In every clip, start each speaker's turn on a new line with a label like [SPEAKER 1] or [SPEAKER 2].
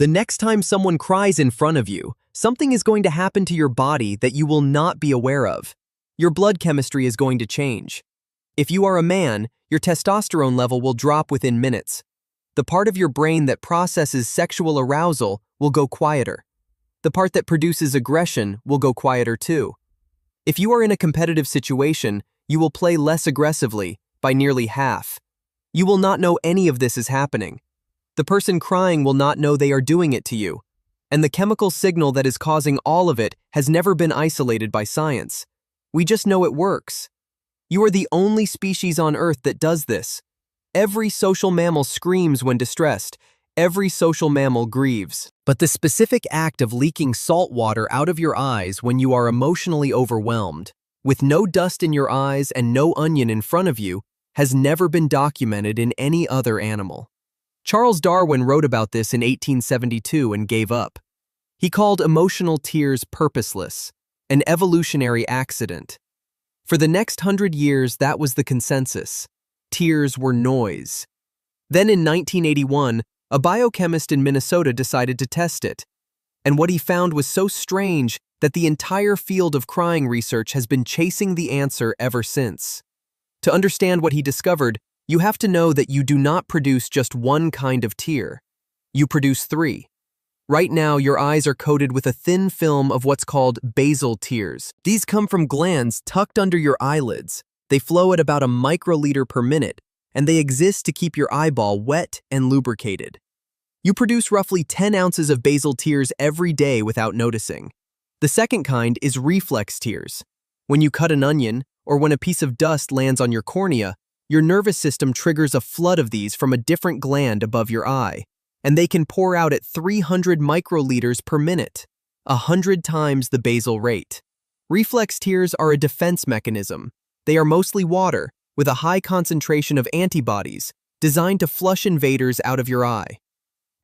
[SPEAKER 1] The next time someone cries in front of you, something is going to happen to your body that you will not be aware of. Your blood chemistry is going to change. If you are a man, your testosterone level will drop within minutes. The part of your brain that processes sexual arousal will go quieter. The part that produces aggression will go quieter too. If you are in a competitive situation, you will play less aggressively, by nearly half. You will not know any of this is happening. The person crying will not know they are doing it to you. And the chemical signal that is causing all of it has never been isolated by science. We just know it works. You are the only species on Earth that does this. Every social mammal screams when distressed. Every social mammal grieves. But the specific act of leaking salt water out of your eyes when you are emotionally overwhelmed, with no dust in your eyes and no onion in front of you, has never been documented in any other animal. Charles Darwin wrote about this in 1872 and gave up. He called emotional tears purposeless, an evolutionary accident. For the next 100 years, that was the consensus. Tears were noise. Then in 1981, a biochemist in Minnesota decided to test it. And what he found was so strange that the entire field of crying research has been chasing the answer ever since. To understand what he discovered, you have to know that you do not produce just one kind of tear. You produce three. Right now, your eyes are coated with a thin film of what's called basal tears. These come from glands tucked under your eyelids. They flow at about a microliter per minute, and they exist to keep your eyeball wet and lubricated. You produce roughly 10 ounces of basal tears every day without noticing. The second kind is reflex tears. When you cut an onion, or when a piece of dust lands on your cornea, your nervous system triggers a flood of these from a different gland above your eye, and they can pour out at 300 microliters per minute, 100 times the basal rate. Reflex tears are a defense mechanism. They are mostly water, with a high concentration of antibodies, designed to flush invaders out of your eye.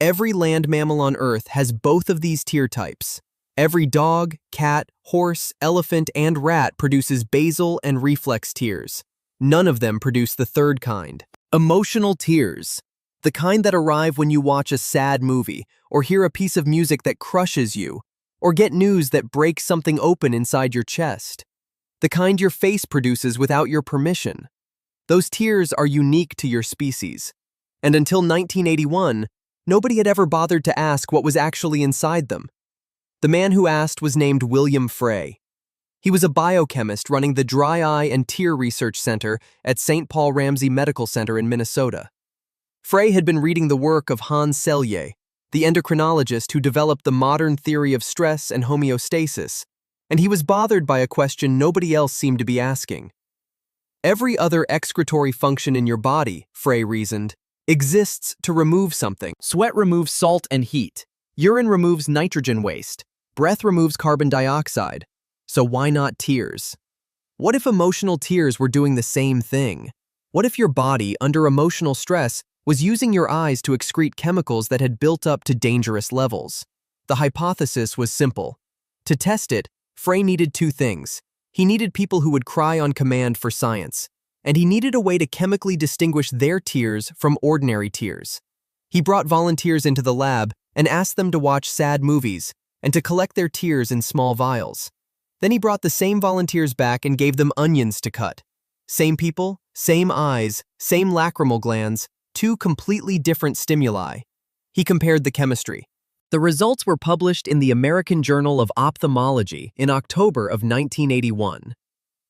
[SPEAKER 1] Every land mammal on Earth has both of these tear types. Every dog, cat, horse, elephant, and rat produces basal and reflex tears. None of them produce the third kind. Emotional tears. The kind that arrive when you watch a sad movie, or hear a piece of music that crushes you, or get news that breaks something open inside your chest. The kind your face produces without your permission. Those tears are unique to your species. And until 1981, nobody had ever bothered to ask what was actually inside them. The man who asked was named William Frey. He was a biochemist running the Dry Eye and Tear Research Center at St. Paul Ramsey Medical Center in Minnesota. Frey had been reading the work of Hans Selye, the endocrinologist who developed the modern theory of stress and homeostasis, and he was bothered by a question nobody else seemed to be asking. Every other excretory function in your body, Frey reasoned, exists to remove something. Sweat removes salt and heat. Urine removes nitrogen waste. Breath removes carbon dioxide. So why not tears? What if emotional tears were doing the same thing? What if your body, under emotional stress, was using your eyes to excrete chemicals that had built up to dangerous levels? The hypothesis was simple. To test it, Frey needed two things. He needed people who would cry on command for science, and he needed a way to chemically distinguish their tears from ordinary tears. He brought volunteers into the lab and asked them to watch sad movies and to collect their tears in small vials. Then he brought the same volunteers back and gave them onions to cut. Same people, same eyes, same lacrimal glands, two completely different stimuli. He compared the chemistry. The results were published in the American Journal of Ophthalmology in October of 1981.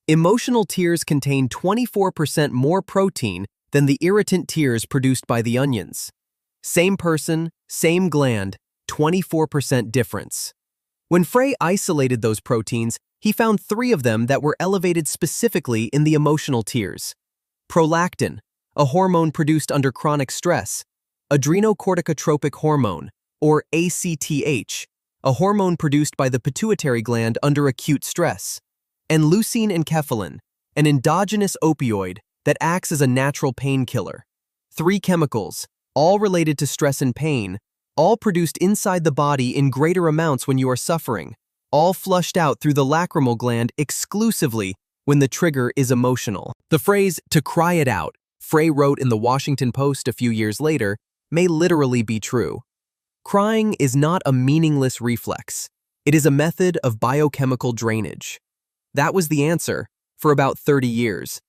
[SPEAKER 1] Emotional tears contain 24% more protein than the irritant tears produced by the onions. Same person, same gland, 24% difference. When Frey isolated those proteins, he found 3 of them that were elevated specifically in the emotional tears. Prolactin, a hormone produced under chronic stress. Adrenocorticotropic hormone, or ACTH, a hormone produced by the pituitary gland under acute stress. And leucine and enkephalin, an endogenous opioid that acts as a natural painkiller. 3 chemicals, all related to stress and pain, all produced inside the body in greater amounts when you are suffering, all flushed out through the lacrimal gland exclusively when the trigger is emotional. The phrase, "to cry it out," Frey wrote in the Washington Post a few years later, may literally be true. Crying is not a meaningless reflex. It is a method of biochemical drainage. That was the answer for about 30 years.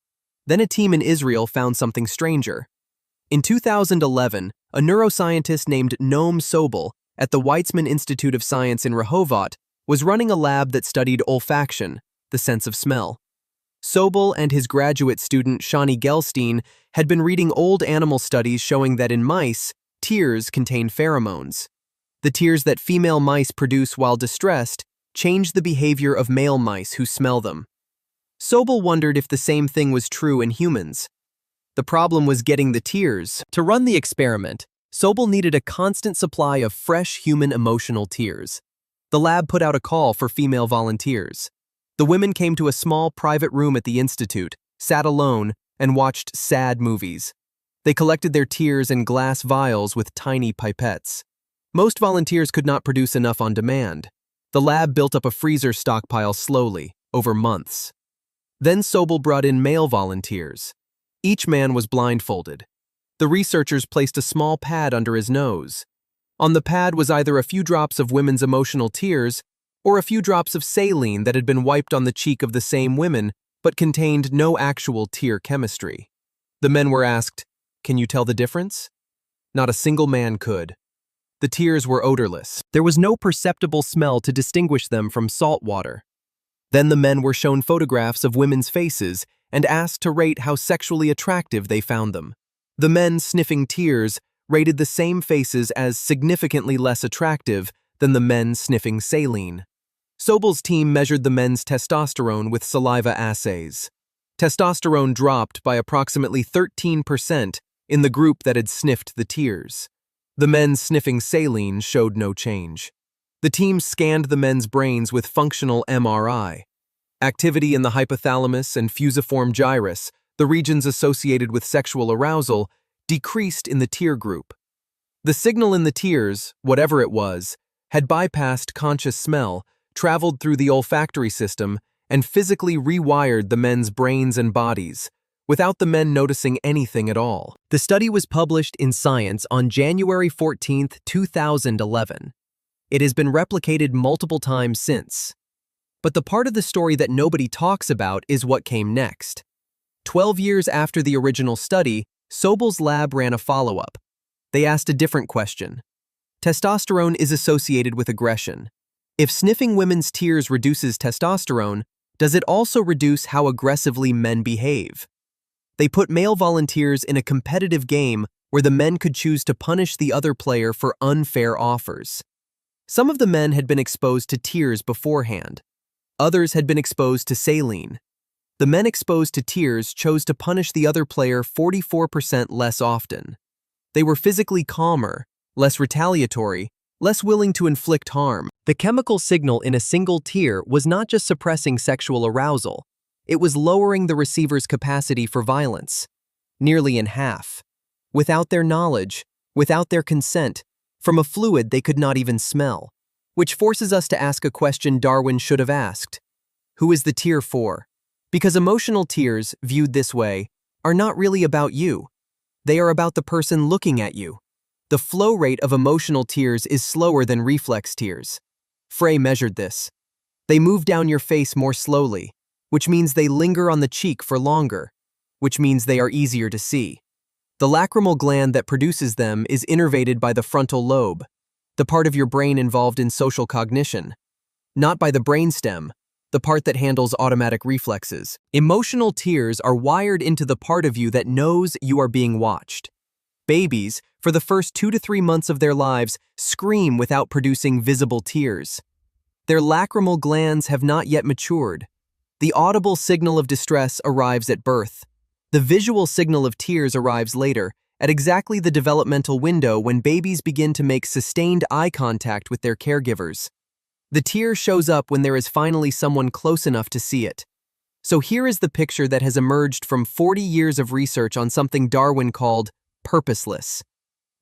[SPEAKER 1] Then a team in Israel found something stranger. In 2011, a neuroscientist named Noam Sobel at the Weizmann Institute of Science in Rehovot was running a lab that studied olfaction, the sense of smell. Sobel and his graduate student Shani Gelstein had been reading old animal studies showing that in mice, tears contain pheromones. The tears that female mice produce while distressed change the behavior of male mice who smell them. Sobel wondered if the same thing was true in humans. The problem was getting the tears. To run the experiment, Sobel needed a constant supply of fresh human emotional tears. The lab put out a call for female volunteers. The women came to a small private room at the institute, sat alone, and watched sad movies. They collected their tears in glass vials with tiny pipettes. Most volunteers could not produce enough on demand. The lab built up a freezer stockpile slowly, over months. Then Sobel brought in male volunteers. Each man was blindfolded. The researchers placed a small pad under his nose. On the pad was either a few drops of women's emotional tears or a few drops of saline that had been wiped on the cheek of the same women but contained no actual tear chemistry. The men were asked, "Can you tell the difference?" Not a single man could. The tears were odorless. There was no perceptible smell to distinguish them from salt water. Then the men were shown photographs of women's faces and asked to rate how sexually attractive they found them. The men sniffing tears rated the same faces as significantly less attractive than the men sniffing saline. Sobel's team measured the men's testosterone with saliva assays. Testosterone dropped by approximately 13% in the group that had sniffed the tears. The men sniffing saline showed no change. The team scanned the men's brains with functional MRI. Activity in the hypothalamus and fusiform gyrus, the regions associated with sexual arousal, decreased in the tear group. The signal in the tears, whatever it was, had bypassed conscious smell, traveled through the olfactory system, and physically rewired the men's brains and bodies, without the men noticing anything at all. The study was published in Science on January 14, 2011. It has been replicated multiple times since. But the part of the story that nobody talks about is what came next. 12 years after the original study, Sobel's lab ran a follow-up. They asked a different question. Testosterone is associated with aggression. If sniffing women's tears reduces testosterone, does it also reduce how aggressively men behave? They put male volunteers in a competitive game where the men could choose to punish the other player for unfair offers. Some of the men had been exposed to tears beforehand. Others had been exposed to saline. The men exposed to tears chose to punish the other player 44% less often. They were physically calmer, less retaliatory, less willing to inflict harm. The chemical signal in a single tear was not just suppressing sexual arousal, it was lowering the receiver's capacity for violence, nearly in half. Without their knowledge, without their consent, from a fluid they could not even smell. Which forces us to ask a question Darwin should have asked. Who is the tear for? Because emotional tears, viewed this way, are not really about you. They are about the person looking at you. The flow rate of emotional tears is slower than reflex tears. Frey measured this. They move down your face more slowly, which means they linger on the cheek for longer, which means they are easier to see. The lacrimal gland that produces them is innervated by the frontal lobe, the part of your brain involved in social cognition, not by the brainstem, the part that handles automatic reflexes. Emotional tears are wired into the part of you that knows you are being watched. Babies, for the first 2 to 3 months of their lives, scream without producing visible tears. Their lacrimal glands have not yet matured. The audible signal of distress arrives at birth. The visual signal of tears arrives later, at exactly the developmental window when babies begin to make sustained eye contact with their caregivers. The tear shows up when there is finally someone close enough to see it. So here is the picture that has emerged from 40 years of research on something Darwin called purposeless.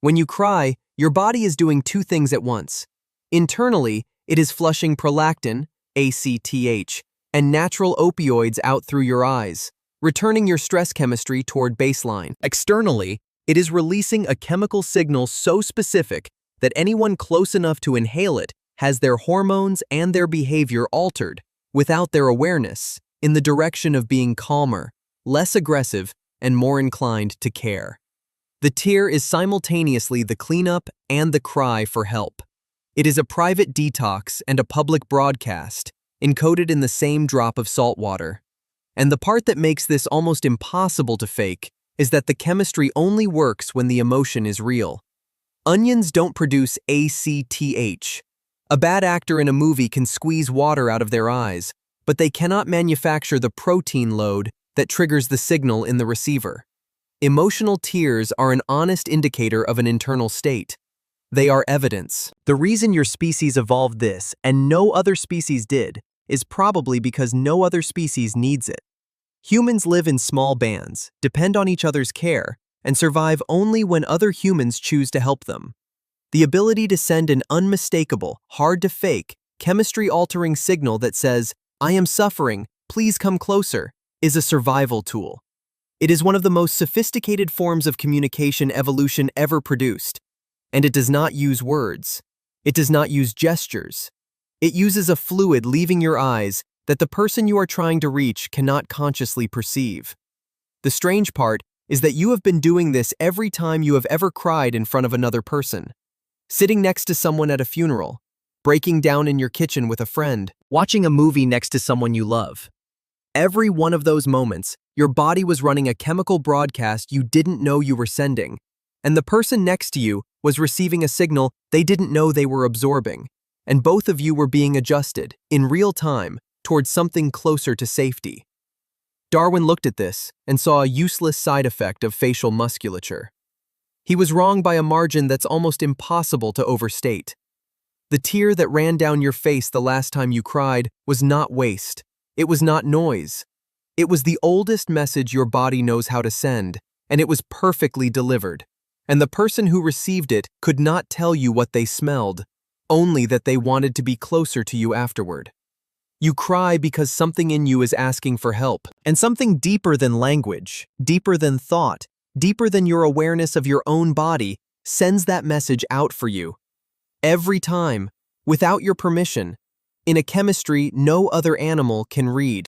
[SPEAKER 1] When you cry, your body is doing 2 things at once. Internally, it is flushing prolactin, ACTH, and natural opioids out through your eyes, returning your stress chemistry toward baseline. Externally, it is releasing a chemical signal so specific that anyone close enough to inhale it has their hormones and their behavior altered, without their awareness, in the direction of being calmer, less aggressive, and more inclined to care. The tear is simultaneously the cleanup and the cry for help. It is a private detox and a public broadcast, encoded in the same drop of salt water. And the part that makes this almost impossible to fake is that the chemistry only works when the emotion is real. Onions don't produce ACTH. A bad actor in a movie can squeeze water out of their eyes, but they cannot manufacture the protein load that triggers the signal in the receiver. Emotional tears are an honest indicator of an internal state. They are evidence. The reason your species evolved this and no other species did is probably because no other species needs it. Humans live in small bands, depend on each other's care, and survive only when other humans choose to help them. The ability to send an unmistakable, hard-to-fake, chemistry-altering signal that says, "I am suffering, please come closer," is a survival tool. It is one of the most sophisticated forms of communication evolution ever produced. And it does not use words. It does not use gestures. It uses a fluid leaving your eyes that the person you are trying to reach cannot consciously perceive. The strange part is that you have been doing this every time you have ever cried in front of another person. Sitting next to someone at a funeral, breaking down in your kitchen with a friend, watching a movie next to someone you love. Every one of those moments, your body was running a chemical broadcast you didn't know you were sending, and the person next to you was receiving a signal they didn't know they were absorbing, and both of you were being adjusted, in real time, towards something closer to safety. Darwin looked at this and saw a useless side effect of facial musculature. He was wrong by a margin that's almost impossible to overstate. The tear that ran down your face the last time you cried was not waste. It was not noise. It was the oldest message your body knows how to send, and it was perfectly delivered. And the person who received it could not tell you what they smelled, only that they wanted to be closer to you afterward. You cry because something in you is asking for help, and something deeper than language, deeper than thought, deeper than your awareness of your own body, sends that message out for you. Every time, without your permission, in a chemistry no other animal can read.